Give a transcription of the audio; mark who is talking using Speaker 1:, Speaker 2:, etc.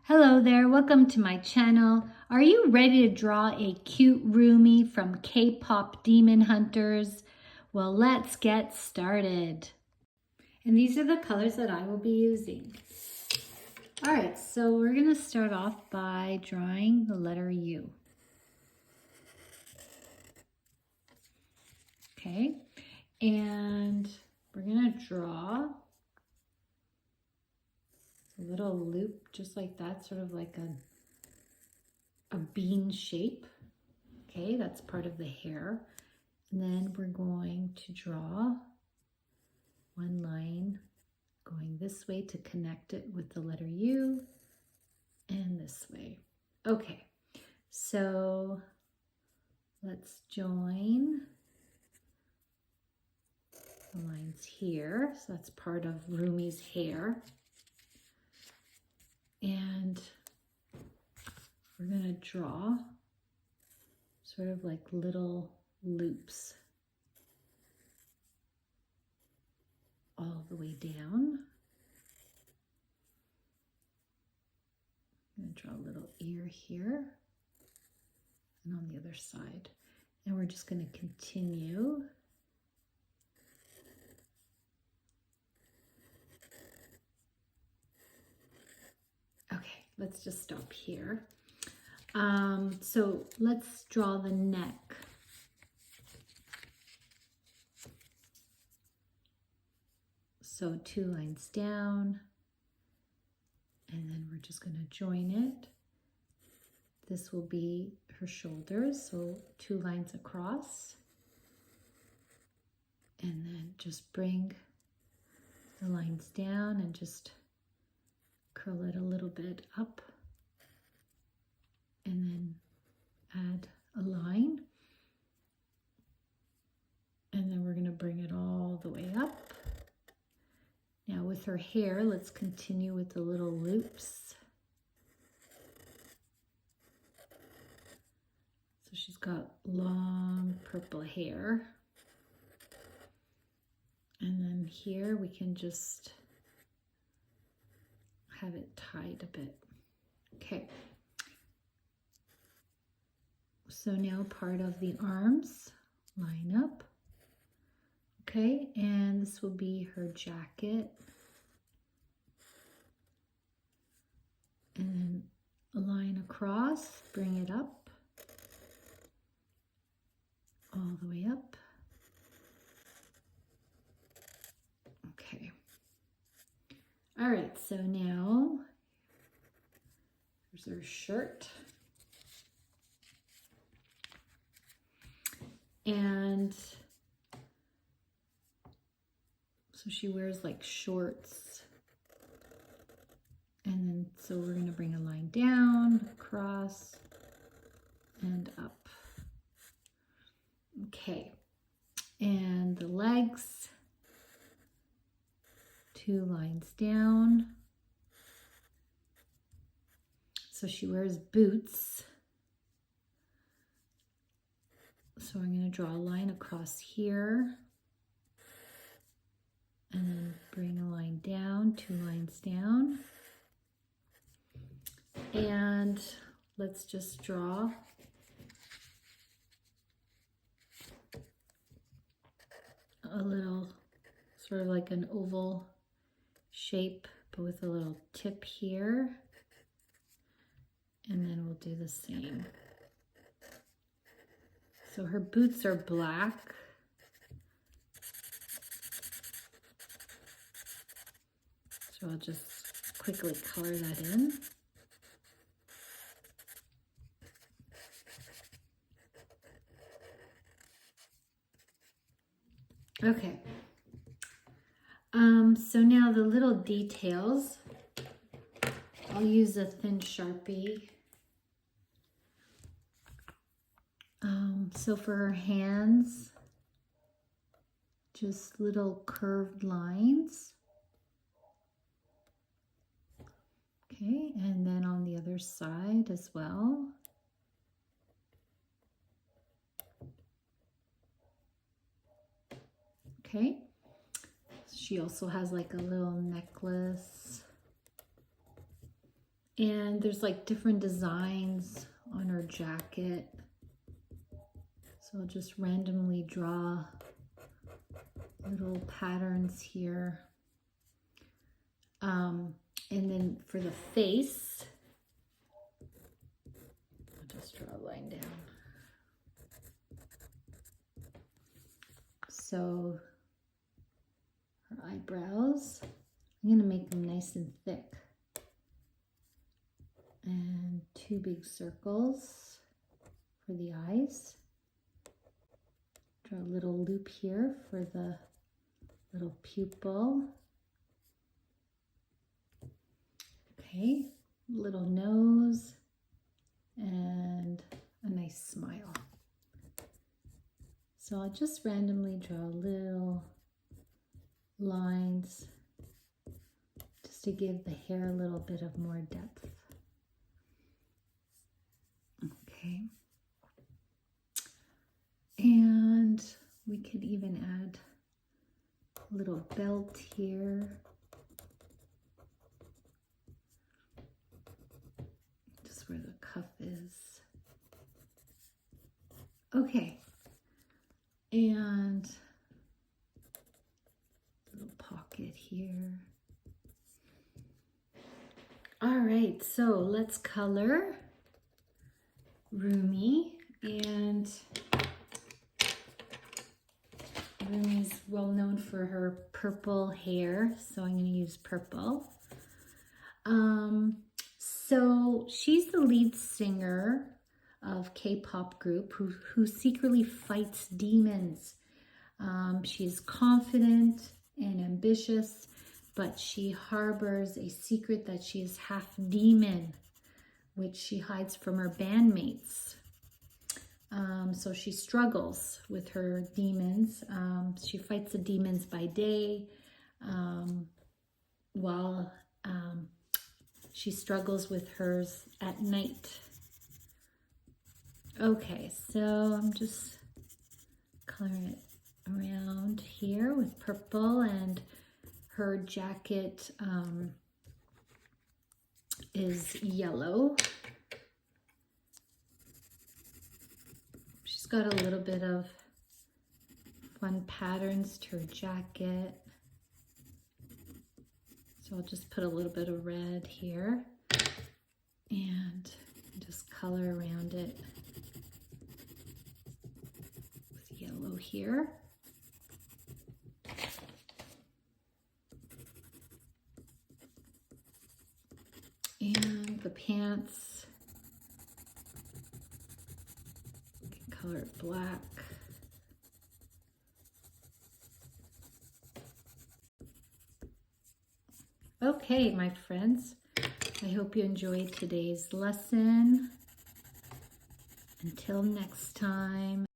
Speaker 1: Hello there, welcome to my channel. Are you ready to draw a cute Rumi from K-pop Demon Hunters? Well, let's get started. And these are the colors that I will be using. All right, so we're gonna start off by drawing the letter U. Okay, and we're gonna draw a little loop just like that, sort of like a bean shape. Okay, that's part of the hair. And then we're going to draw one line going this way to connect it with the letter U and this way. Okay, so let's join the lines here. So that's part of Rumi's hair. And we're gonna draw sort of like little loops all the way down. I'm gonna draw a little ear here and on the other side. And we're just gonna continue. Okay, let's just stop here. So let's draw the neck. So 2 lines down, and then we're just going to join it. This will be her shoulders, so 2 lines across, and then just bring the lines down and just curl it a little bit up, and then add a line, and then we're going to bring it all the way up. Now with her hair, let's continue with the little loops. So she's got long purple hair. And then here we can just have it tied a bit. Okay. So now part of the arms line up. Okay, and this will be her jacket. And then a line across, bring it up, all the way up. Okay. All right, so now here's her shirt. And so she wears like shorts. And then, so we're going to bring a line down, across, and up. Okay. And the legs, 2 lines down. So she wears boots. So I'm going to draw a line across here. And then bring a line down, 2 lines down. And let's just draw a little, sort of like an oval shape, but with a little tip here. And then we'll do the same. So her boots are black. So I'll just quickly color that in. Okay. So now the little details, I'll use a thin Sharpie. So for her hands, just little curved lines. Okay, and then on the other side as well. Okay, she also has like a little necklace And there's like different designs on her jacket. So I'll just randomly draw little patterns here. And then for the face, I'll just draw a line down. So her eyebrows, I'm going to make them nice and thick. And 2 big circles for the eyes. Draw a little loop here for the little pupil. Okay, little nose and a nice smile. So I'll just randomly draw little lines just to give the hair a little bit of more depth. Okay. And we could even add a little belt here. Just where the cuff is. Okay. And a little pocket here. All right, so let's color Rumi. And Rumi's well known for her purple hair, so I'm going to use purple. So she's the lead singer of K-pop group who secretly fights demons. She's confident and ambitious, but she harbors a secret that she is half demon, which she hides from her bandmates. So she struggles with her demons. She fights the demons by day, while she struggles with hers at night. Okay, so I'm just coloring it around here with purple, and her jacket is yellow. She's got a little bit of fun patterns to her jacket. So I'll just put a little bit of red here and just color around it with yellow here. And the pants, you can color it black. Okay, my friends, I hope you enjoyed today's lesson. Until next time.